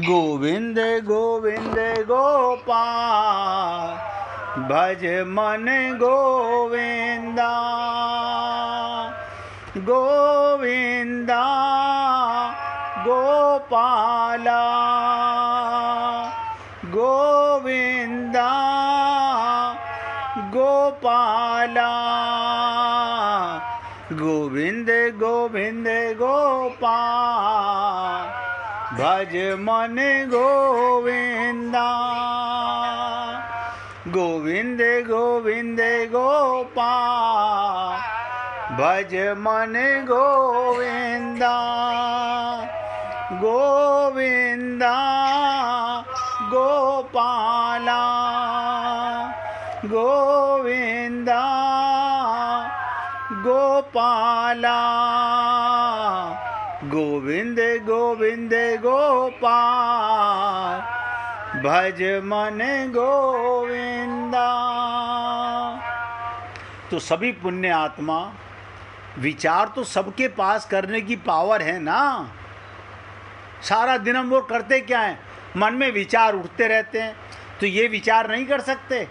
गोविंद गोविंद गोपाल भज मन गोविंदा गोविंदा गोपाला गोविंदा गोपाला गोविंद गोविंद गोपाल भज मन गोविंदा गोविंद गोविंद गोपाल भज मन गोविंदा गोविंदा गोपाला गोविंदा गोपाला गोविंद गोविंद गोपाल भज मन गोविंदा। तो सभी पुण्य आत्मा, विचार तो सबके पास करने की पावर है ना। सारा दिन हम वो करते क्या है, मन में विचार उठते रहते हैं। तो ये विचार नहीं कर सकते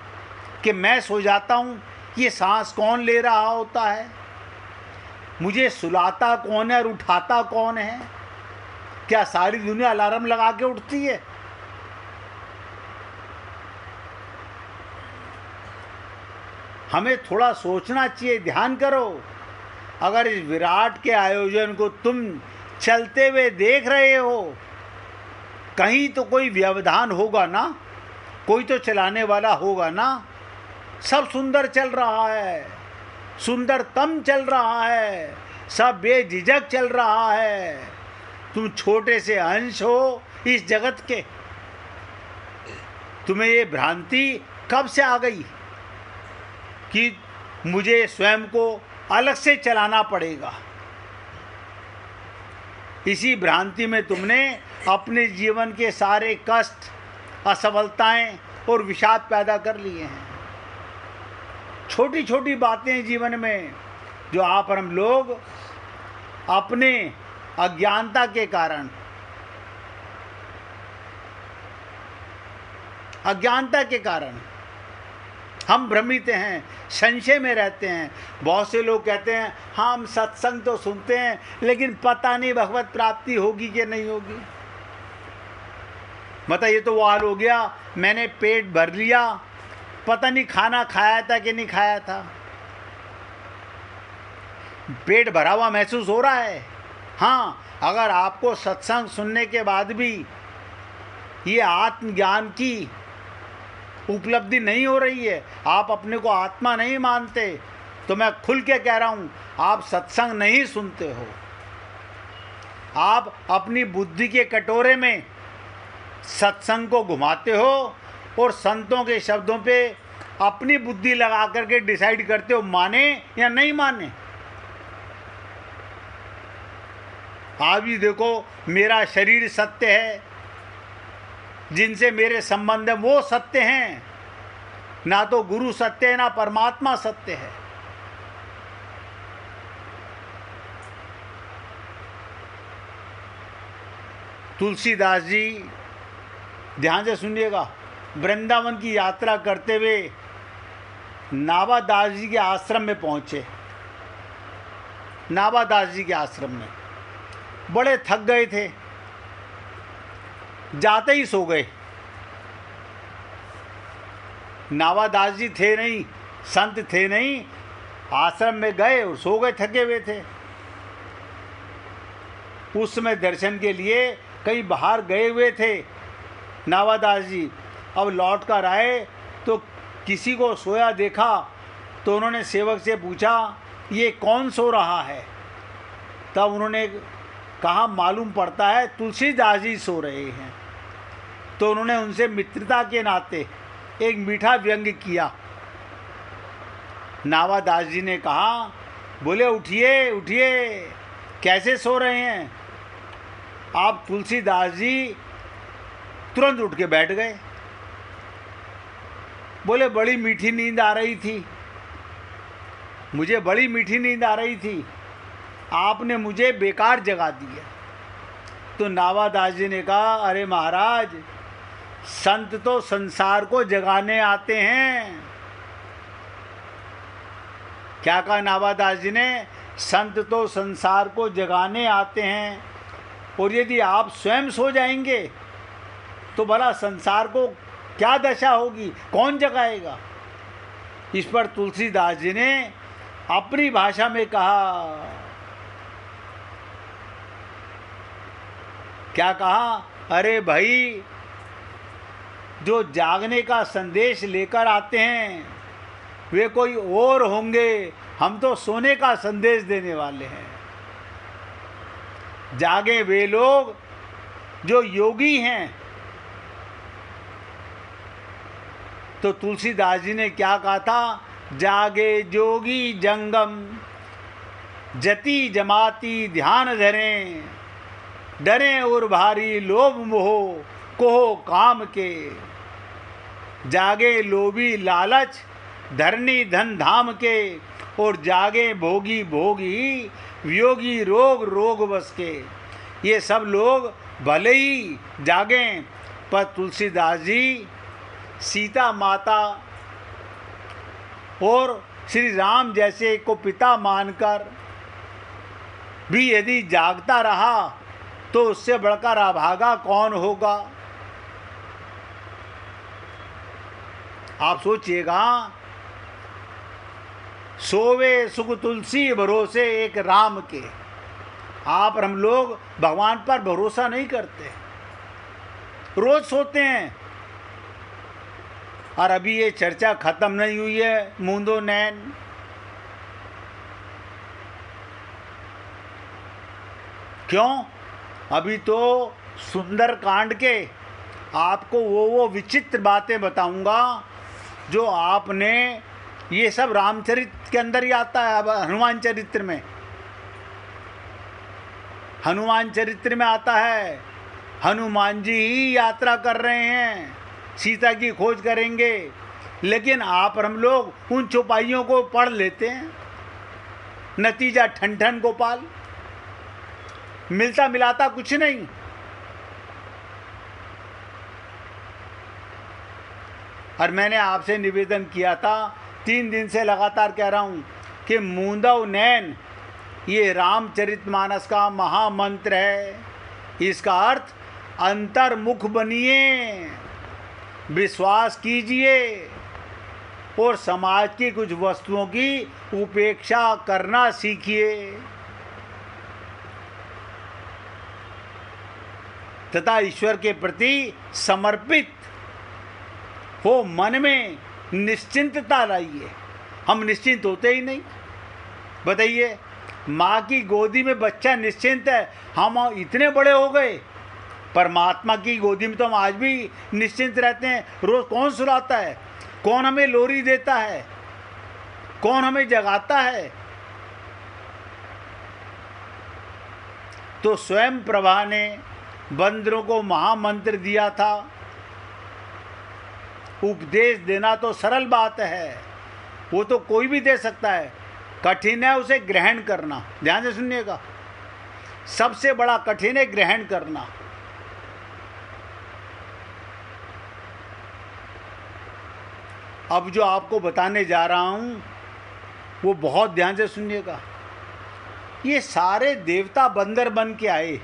कि मैं सो जाता हूँ, ये सांस कौन ले रहा होता है, मुझे सुलाता कौन है और उठाता कौन है। क्या सारी दुनिया अलार्म लगा के उठती है? हमें थोड़ा सोचना चाहिए, ध्यान करो। अगर इस विराट के आयोजन को तुम चलते हुए देख रहे हो, कहीं तो कोई व्यवधान होगा ना, कोई तो चलाने वाला होगा ना। सब सुंदर चल रहा है, सुंदरतम चल रहा है, सब बेझिझक चल रहा है। तुम छोटे से अंश हो इस जगत के। तुम्हें ये भ्रांति कब से आ गई कि मुझे स्वयं को अलग से चलाना पड़ेगा? इसी भ्रांति में तुमने अपने जीवन के सारे कष्ट, असफलताएं और विषाद पैदा कर लिए हैं। छोटी छोटी बातें जीवन में जो आप और हम लोग अपने अज्ञानता के कारण हम भ्रमित हैं, संशय में रहते हैं। बहुत से लोग कहते हैं हम सत्संग तो सुनते हैं, लेकिन पता नहीं भगवत प्राप्ति होगी कि नहीं होगी। मतलब ये तो वो हाल हो गया, मैंने पेट भर लिया, पता नहीं खाना खाया था कि नहीं खाया था। पेट भरा हुआ महसूस हो रहा है। हाँ, अगर आपको सत्संग सुनने के बाद भी ये आत्मज्ञान की उपलब्धि नहीं हो रही है, आप अपने को आत्मा नहीं मानते, तो मैं खुल के कह रहा हूँ, आप सत्संग नहीं सुनते हो। आप अपनी बुद्धि के कटोरे में सत्संग को घुमाते हो और संतों के शब्दों पे अपनी बुद्धि लगा करके डिसाइड करते हो माने या नहीं माने। आप भी देखो, मेरा शरीर सत्य है, जिनसे मेरे संबंध है वो सत्य हैं। ना तो गुरु सत्य है, ना परमात्मा सत्य है। तुलसीदास जी, ध्यान से सुनिएगा, वृंदावन की यात्रा करते हुए नावादास जी के आश्रम में पहुंचे। नावादास जी के आश्रम में बड़े थक गए थे, जाते ही सो गए। नावादास जी थे नहीं, संत थे नहीं, आश्रम में गए और सो गए, थके हुए थे। उस समय दर्शन के लिए कहीं बाहर गए हुए थे नावादास जी। अब लौट कर आए तो किसी को सोया देखा, तो उन्होंने सेवक से पूछा ये कौन सो रहा है। तब उन्होंने कहा मालूम पड़ता है तुलसीदास जी सो रहे हैं। तो उन्होंने उनसे मित्रता के नाते एक मीठा व्यंग किया। नावादास जी ने कहा, बोले उठिए उठिए, कैसे सो रहे हैं आप? तुलसीदास जी तुरंत उठ के बैठ गए। बोले बड़ी मीठी नींद आ रही थी, मुझे बड़ी मीठी नींद आ रही थी, आपने मुझे बेकार जगा दिया। तो नावादास जी ने कहा, अरे महाराज, संत तो संसार को जगाने आते हैं। क्या कहा नावादास जी ने? संत तो संसार को जगाने आते हैं, और यदि आप स्वयं सो जाएंगे तो भला संसार को क्या दशा होगी, कौन जगाएगा? इस पर तुलसीदास जी ने अपनी भाषा में कहा, क्या कहा? अरे भाई, जो जागने का संदेश लेकर आते हैं वे कोई और होंगे, हम तो सोने का संदेश देने वाले हैं। जागे वे लोग जो योगी हैं। तो तुलसीदास जी ने क्या कहा था? जागे जोगी जंगम, जति जमाती ध्यान धरें, डरे और भारी लोभ मोह कोह काम के। जागे लोभी लालच धरनी धन धाम के, और जागे भोगी भोगी वियोगी रोग रोग बस के। ये सब लोग भले ही जागें, पर तुलसीदास जी सीता माता और श्री राम जैसे को पिता मानकर भी यदि जागता रहा तो उससे बढ़कर अभागा कौन होगा? आप सोचिएगा, सोवे सुख तुलसी भरोसे एक राम के। आप और हम लोग भगवान पर भरोसा नहीं करते, रोज सोते हैं। और अभी ये चर्चा खत्म नहीं हुई है, मूंदो नैन। क्यों? अभी तो सुंदर कांड के आपको वो विचित्र बातें बताऊंगा जो आपने, ये सब रामचरित्र के अंदर ही आता है। अब हनुमान चरित्र में, हनुमान चरित्र में आता है, हनुमान जी ही यात्रा कर रहे हैं, सीता की खोज करेंगे, लेकिन आप और हम लोग उन चौपाइयों को पढ़ लेते हैं। नतीजा ठन ठन गोपाल, मिलता मिलाता कुछ नहीं। और मैंने आपसे निवेदन किया था, 3 दिन से लगातार कह रहा हूं कि मूंदव नैन ये रामचरितमानस का महामंत्र है। इसका अर्थ अंतर्मुख बनिए, विश्वास कीजिए और समाज की कुछ वस्तुओं की उपेक्षा करना सीखिए, तथा ईश्वर के प्रति समर्पित हो मन में निश्चिंतता लाइए। हम निश्चिंत होते ही नहीं। बताइए, माँ की गोदी में बच्चा निश्चिंत है, हम इतने बड़े हो गए। परमात्मा की गोदी में तो हम आज भी निश्चिंत रहते हैं। रोज कौन सुलाता है? कौन हमें लोरी देता है? कौन हमें जगाता है? तो स्वयं प्रभा ने बंदरों को महामंत्र दिया था। उपदेश देना तो सरल बात है, वो तो कोई भी दे सकता है। कठिन है उसे ग्रहण करना। ध्यान से सुनिएगा, सबसे बड़ा कठिन है ग्रहण करना। अब जो आपको बताने जा रहा हूं वो बहुत ध्यान से सुनिएगा। ये सारे देवता बंदर बन के आए,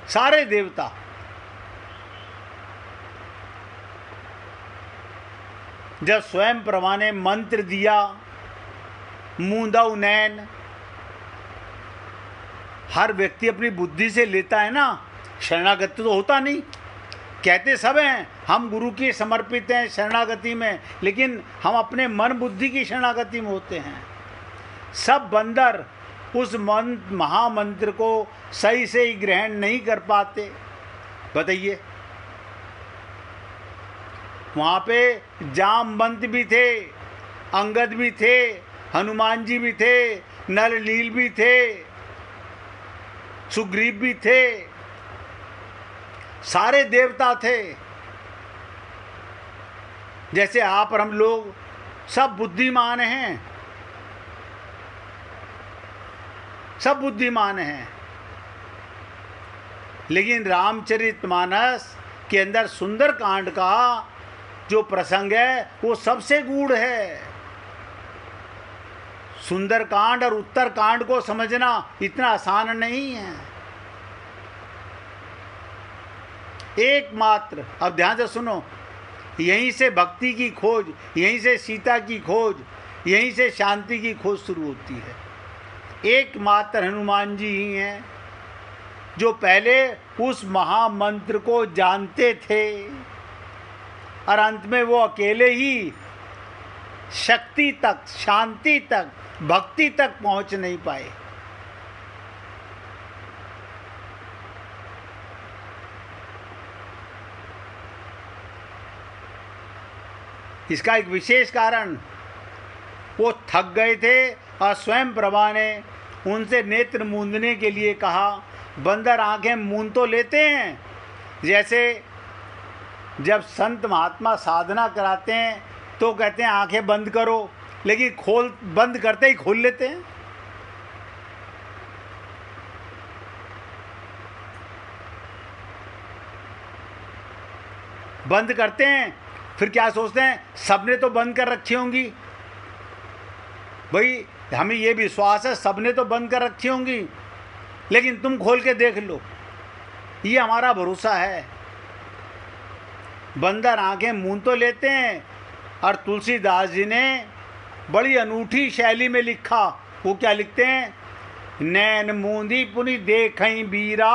सारे देवता। जब स्वयं प्रभा ने मंत्र दिया, मूंदव नैन, हर व्यक्ति अपनी बुद्धि से लेता है ना, शरणागति तो होता नहीं। कहते सब हैं हम गुरु के समर्पित हैं शरणागति में, लेकिन हम अपने मन बुद्धि की शरणागति में होते हैं। सब बंदर उस महामंत्र को सही से ही ग्रहण नहीं कर पाते। बताइए, वहाँ पे जामवंत भी थे, अंगद भी थे, हनुमान जी भी थे, नल नील भी थे, सुग्रीव भी थे, सारे देवता थे। जैसे आप और हम लोग सब बुद्धिमान हैं, सब बुद्धिमान हैं, लेकिन रामचरितमानस के अंदर सुंदरकांड का जो प्रसंग है वो सबसे गूढ़ है। सुंदरकांड और उत्तरकांड को समझना इतना आसान नहीं है। एकमात्र, अब ध्यान से सुनो, यहीं से भक्ति की खोज, यहीं से सीता की खोज, यहीं से शांति की खोज शुरू होती है। एकमात्र हनुमान जी ही हैं जो पहले उस महामंत्र को जानते थे और अंत में वो अकेले ही शक्ति तक, शांति तक, भक्ति तक पहुंच नहीं पाए। इसका एक विशेष कारण, वो थक गए थे और स्वयं प्रभा ने उनसे नेत्र मूंदने के लिए कहा। बंदर आंखें मूंद तो लेते हैं, जैसे जब संत महात्मा साधना कराते हैं तो कहते हैं आंखें बंद करो, लेकिन बंद करते ही खोल लेते हैं। बंद करते हैं, फिर क्या सोचते हैं, सबने तो बंद कर रखी होंगी। भाई हमें ये विश्वास है सबने तो बंद कर रखी होंगी, लेकिन तुम खोल के देख लो, ये हमारा भरोसा है। बंदर आंखें मूंद तो लेते हैं। और तुलसीदास जी ने बड़ी अनूठी शैली में लिखा। वो क्या लिखते हैं, नैन मूंदी पुनि देखई बीरा।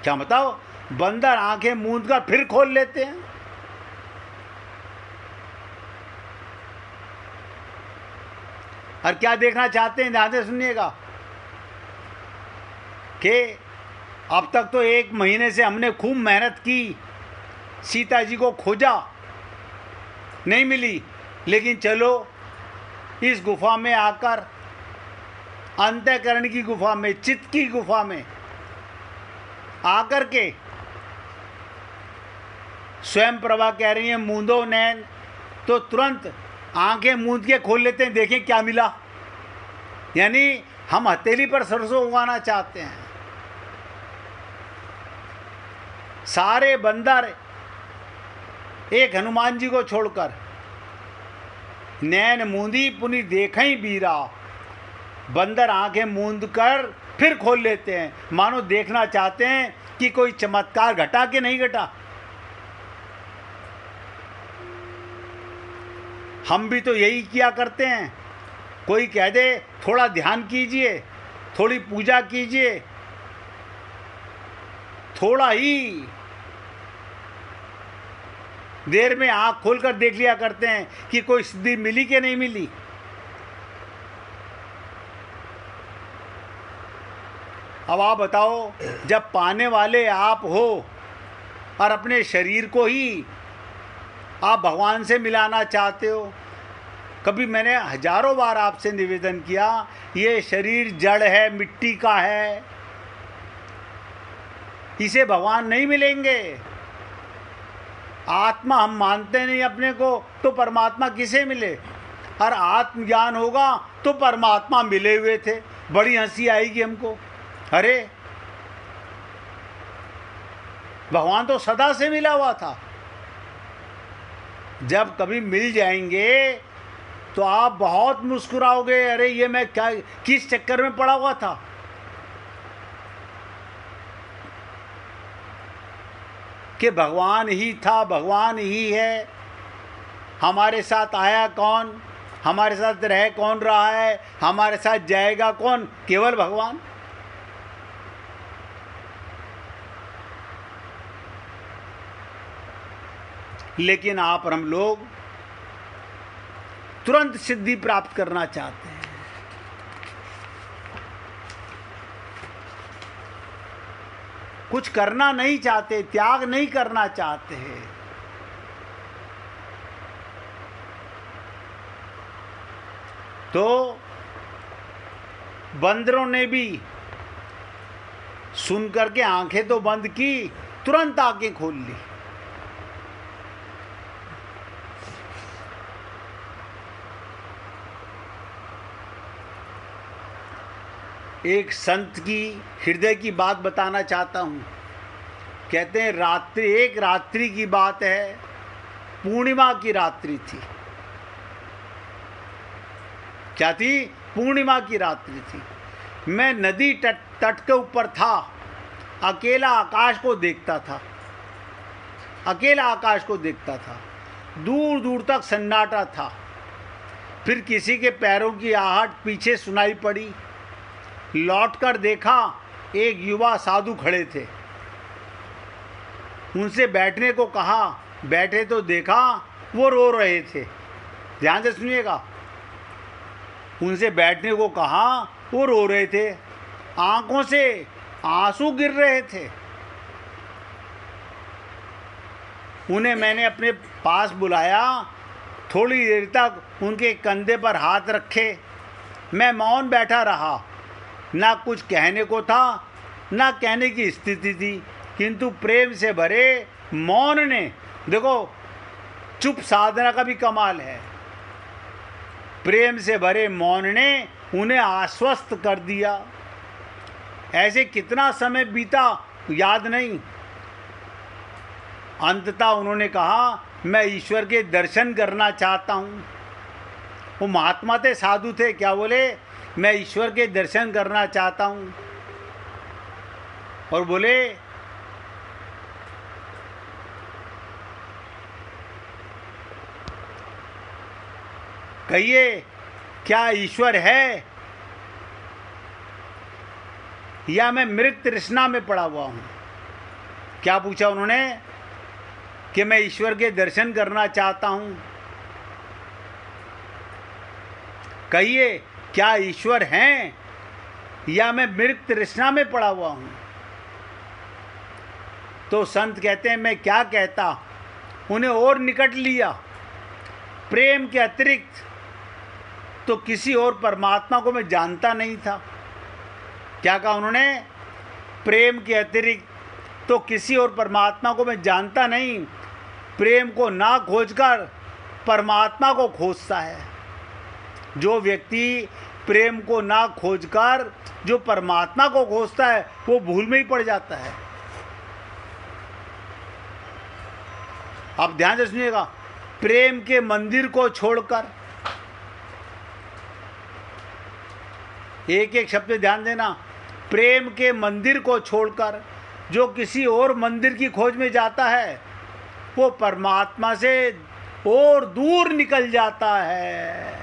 क्या बताओ, बंदर आंखें मूंद कर फिर खोल लेते हैं। और क्या देखना चाहते हैं, ध्यान से सुनिएगा, कि अब तक तो 1 महीने से हमने खूब मेहनत की, सीता जी को खोजा, नहीं मिली, लेकिन चलो इस गुफा में आकर, अंतःकरण की गुफा में, चित्त की गुफा में आकर के स्वयं प्रभा कह रही है मूंदो नैन, तो तुरंत आंखें मूंद के खोल लेते हैं, देखें क्या मिला। यानी हम हथेली पर सरसों उगाना चाहते हैं। सारे बंदर एक हनुमान जी को छोड़कर, नैन मूंदी पुनि देखई बीरा, बंदर आंखें मूंद कर फिर खोल लेते हैं, मानो देखना चाहते हैं कि कोई चमत्कार घटा कि नहीं घटा। हम भी तो यही किया करते हैं। कोई कह दे थोड़ा ध्यान कीजिए, थोड़ी पूजा कीजिए, थोड़ा ही देर में आंख खोलकर देख लिया करते हैं कि कोई सिद्धि मिली कि नहीं मिली। अब आप बताओ, जब पाने वाले आप हो और अपने शरीर को ही आप भगवान से मिलाना चाहते हो, कभी मैंने हजारों बार आपसे निवेदन किया, ये शरीर जड़ है, मिट्टी का है, इसे भगवान नहीं मिलेंगे। आत्मा हम मानते नहीं अपने को, तो परमात्मा किसे मिले। और आत्मज्ञान होगा तो परमात्मा मिले हुए थे। बड़ी हंसी आएगी हमको, अरे भगवान तो सदा से मिला हुआ था। जब कभी मिल जाएंगे तो आप बहुत मुस्कुराओगे, अरे ये मैं क्या, किस चक्कर में पड़ा हुआ था। कि भगवान ही था, भगवान ही है। हमारे साथ आया कौन, हमारे साथ रह कौन रहा है, हमारे साथ जाएगा कौन, केवल भगवान। लेकिन आप और हम लोग तुरंत सिद्धि प्राप्त करना चाहते हैं। कुछ करना नहीं चाहते, त्याग नहीं करना चाहते हैं। तो बंदरों ने भी सुन करके आंखें तो बंद की, तुरंत आंखें खोल ली। एक संत की हृदय की बात बताना चाहता हूँ। कहते हैं एक रात्रि की बात है, पूर्णिमा की रात्रि थी। क्या थी? पूर्णिमा की रात्रि थी। मैं नदी तट के ऊपर था, अकेला आकाश को देखता था, अकेला आकाश को देखता था। दूर दूर तक सन्नाटा था। फिर किसी के पैरों की आहट पीछे सुनाई पड़ी। लौटकर देखा, एक युवा साधु खड़े थे। उनसे बैठने को कहा, बैठे तो देखा वो रो रहे थे। ध्यान से सुनिएगा। उनसे बैठने को कहा, वो रो रहे थे, आंखों से आंसू गिर रहे थे। उन्हें मैंने अपने पास बुलाया। थोड़ी देर तक उनके कंधे पर हाथ रखे। मैं मौन बैठा रहा। ना कुछ कहने को था, ना कहने की स्थिति थी, किंतु प्रेम से भरे मौन ने, देखो चुप साधना का भी कमाल है, प्रेम से भरे मौन ने उन्हें आश्वस्त कर दिया। ऐसे कितना समय बीता याद नहीं। अंततः उन्होंने कहा, मैं ईश्वर के दर्शन करना चाहता हूँ। वो महात्मा थे, साधु थे। क्या बोले? मैं ईश्वर के दर्शन करना चाहता हूँ। और बोले, कहिए क्या ईश्वर है, या मैं मृत तृष्णा में पड़ा हुआ हूँ? क्या पूछा उन्होंने? कि मैं ईश्वर के दर्शन करना चाहता हूँ। कहिए क्या ईश्वर हैं, या मैं मृत तृष्णा में पड़ा हुआ हूँ? तो संत कहते हैं, मैं क्या कहता। उन्हें और निकट लिया। प्रेम के अतिरिक्त तो किसी और परमात्मा को मैं जानता नहीं था। क्या कहा उन्होंने? प्रेम के अतिरिक्त तो किसी और परमात्मा को मैं जानता नहीं। प्रेम को ना खोजकर परमात्मा को खोजता है। जो व्यक्ति प्रेम को ना खोजकर जो परमात्मा को खोजता है, वो भूल में ही पड़ जाता है। आप ध्यान से सुनिएगा। प्रेम के मंदिर को छोड़कर, एक एक शब्द ध्यान देना, प्रेम के मंदिर को छोड़कर जो किसी और मंदिर की खोज में जाता है, वो परमात्मा से और दूर निकल जाता है।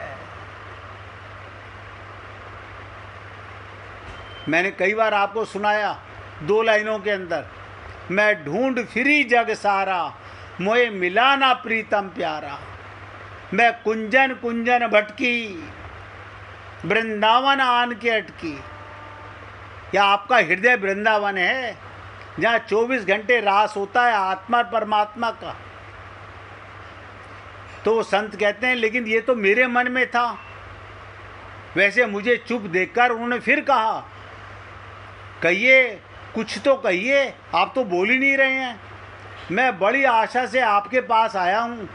मैंने कई बार आपको सुनाया 2 लाइनों के अंदर, मैं ढूंढ फिरी जग सारा, मोए मिला ना प्रीतम प्यारा। मैं कुंजन कुंजन भटकी, वृंदावन आन के अटकी। या आपका हृदय वृंदावन है, जहाँ 24 घंटे रास होता है आत्मा परमात्मा का। तो संत कहते हैं, लेकिन ये तो मेरे मन में था। वैसे मुझे चुप देखकर उन्होंने फिर कहा, कहिए, कुछ तो कहिए, आप तो बोल ही नहीं रहे हैं। मैं बड़ी आशा से आपके पास आया हूँ,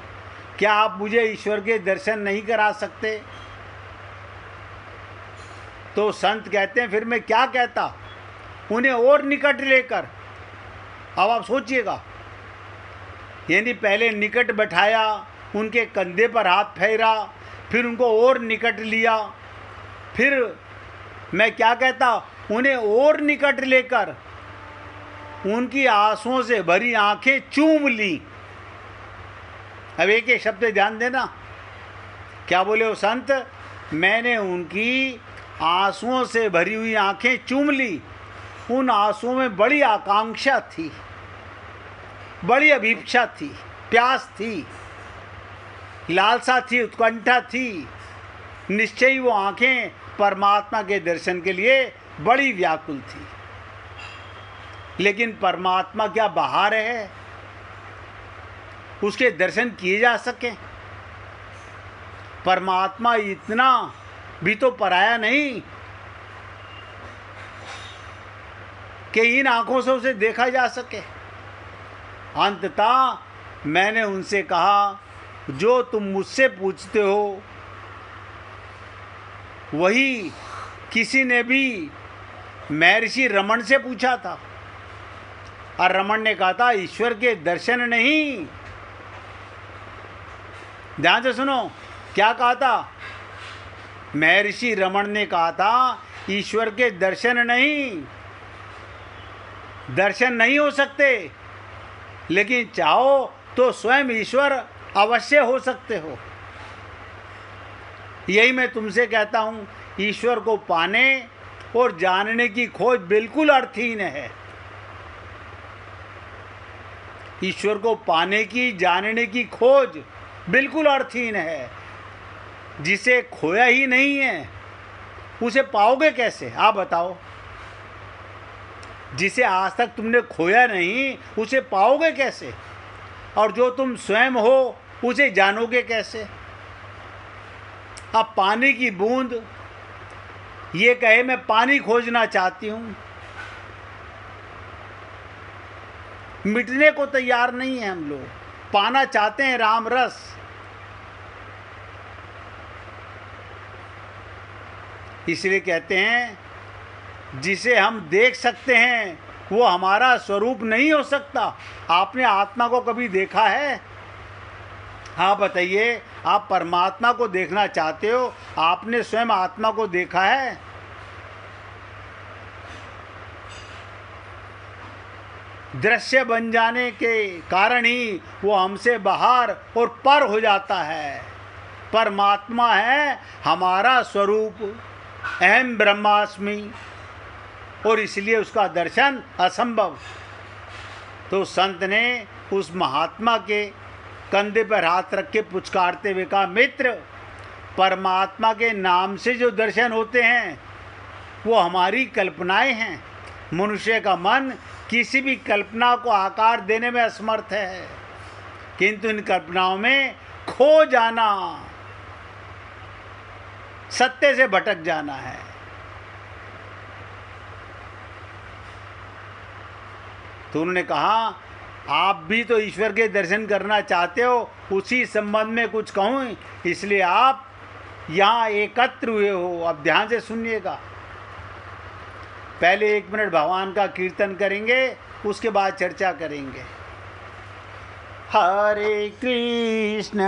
क्या आप मुझे ईश्वर के दर्शन नहीं करा सकते? तो संत कहते हैं, फिर मैं क्या कहता। उन्हें और निकट लेकर, अब आप सोचिएगा, यानी पहले निकट बैठाया, उनके कंधे पर हाथ फेरा, फिर उनको और निकट लिया, फिर मैं क्या कहता, उन्हें और निकट लेकर उनकी आंसुओं से भरी आंखें चूम ली। अब एक एक शब्द ध्यान देना। क्या बोले वो संत? मैंने उनकी आंसुओं से भरी हुई आंखें चूम ली। उन आंसुओं में बड़ी आकांक्षा थी, बड़ी अभिप्सा थी, प्यास थी, लालसा थी, उत्कंठा थी। निश्चय वो आंखें परमात्मा के दर्शन के लिए बड़ी व्याकुल थी। लेकिन परमात्मा क्या बाहर है? उसके दर्शन किए जा सके? परमात्मा इतना भी तो पराया नहीं कि इन आंखों से उसे देखा जा सके। अंततः मैंने उनसे कहा, जो तुम मुझसे पूछते हो वही किसी ने भी महर्षि रमण से पूछा था, और रमण ने कहा था ईश्वर के दर्शन नहीं। ध्यान से सुनो, क्या कहा था? महर्षि रमण ने कहा था ईश्वर के दर्शन नहीं, दर्शन नहीं हो सकते, लेकिन चाहो तो स्वयं ईश्वर अवश्य हो सकते हो। यही मैं तुमसे कहता हूं, ईश्वर को पाने और जानने की खोज बिल्कुल अर्थहीन है। ईश्वर को पाने की, जानने की खोज बिल्कुल अर्थहीन है। जिसे खोया ही नहीं है उसे पाओगे कैसे? आप बताओ। जिसे आज तक तुमने खोया नहीं उसे पाओगे कैसे? और जो तुम स्वयं हो उसे जानोगे कैसे? अब पानी की बूंद ये कहे मैं पानी खोजना चाहती हूं, मिटने को तैयार नहीं है। हम लोग पाना चाहते हैं राम रस। इसलिए कहते हैं जिसे हम देख सकते हैं वो हमारा स्वरूप नहीं हो सकता। आपने आत्मा को कभी देखा है? हाँ बताइए, आप परमात्मा को देखना चाहते हो, आपने स्वयं आत्मा को देखा है? दृश्य बन जाने के कारण ही वो हमसे बाहर और पर हो जाता है। परमात्मा है हमारा स्वरूप, अहम ब्रह्मास्मि, और इसलिए उसका दर्शन असंभव। तो संत ने उस महात्मा के कंधे पर हाथ रख के पुचकारते हुए कहा, मित्र, परमात्मा के नाम से जो दर्शन होते हैं वो हमारी कल्पनाएं हैं। मनुष्य का मन किसी भी कल्पना को आकार देने में असमर्थ है, किंतु इन कल्पनाओं में खो जाना, सत्य से भटक जाना है। तो उन्होंने कहा आप भी तो ईश्वर के दर्शन करना चाहते हो, उसी संबंध में कुछ कहूँ, इसलिए आप यहाँ एकत्र हुए हो। अब ध्यान से सुनिएगा। पहले 1 मिनट भगवान का कीर्तन करेंगे, उसके बाद चर्चा करेंगे। हरे कृष्ण